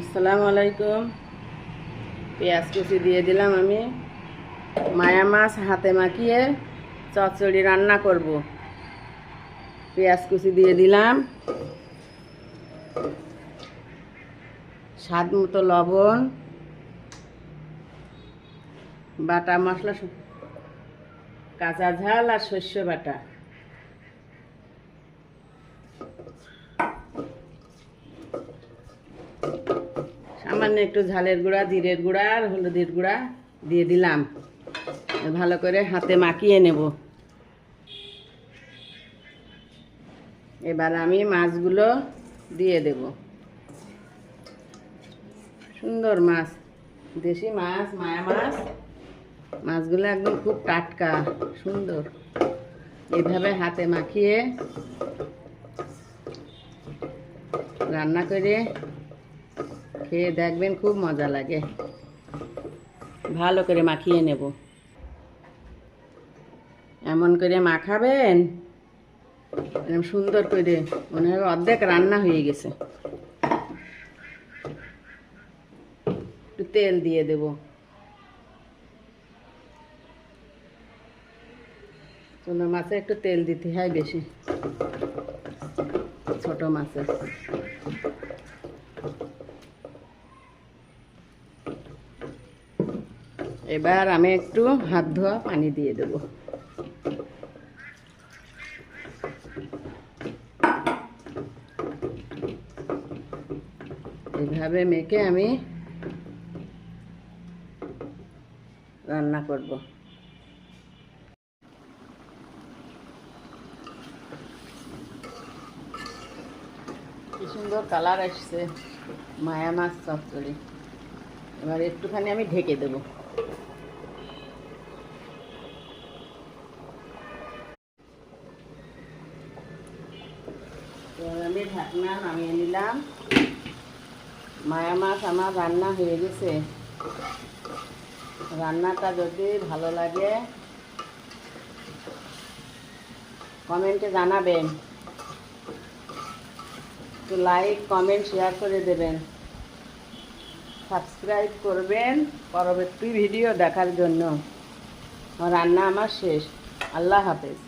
আসসালামু আলাইকুম। পেঁয়াজ কুচি দিয়ে দিলাম। আমি মায়া মাছ হাতে মাখিয়ে চচ্চড়ি রান্না করব। পেঁয়াজ কুচি দিয়ে দিলাম, স্বাদ মতো লবণ, বাটা মশলা, কাঁচা ঝাল আর সর্ষে বাটা। সামান্য একটু ঝালের গুঁড়া, জিরের গুঁড়া আর হলুদের গুঁড়া দিয়ে দিলাম। ভালো করে হাতে মাখিয়ে নেব। এবার আমি মাছগুলো দিয়ে দেব। সুন্দর মাছ, দেশি মাছ, মায়া মাছ। মাছগুলো একদম খুব টাটকা, সুন্দর। এভাবে হাতে মাখিয়ে রান্না করে খেয়ে দেখবেন, খুব মজা লাগে। ভালো করে মাখিয়ে নেব। এমন করে মাখাবেন এরকম সুন্দর করে, মনে হবে অর্ধেক রান্না হয়ে গেছে। একটু তেল দিয়ে দেব। চুনো মাছে একটু তেল দিতে হয় বেশি, ছোট মাছে। এবার আমি একটু হাত ধোয়া পানি দিয়ে দেব। এইভাবে মেখে আমি রান্না করব। কি সুন্দর কালার আসছে মায়া মাছ চচ্চড়ি। এবার একটুখানি আমি ঢেকে দেব। এবার আমি ঢাকনা নামিয়ে নিলাম। মায়া মাছ আমার রান্না হয়ে গেছে। রান্নাটা যদি ভালো লাগে কমেন্টে জানাবেন, একটু লাইক, কমেন্ট, শেয়ার করে দেবেন, সাবস্ক্রাইব করবেন পরবর্তী ভিডিও দেখার জন্য। রান্না আমার শেষ। আল্লাহ হাফেজ।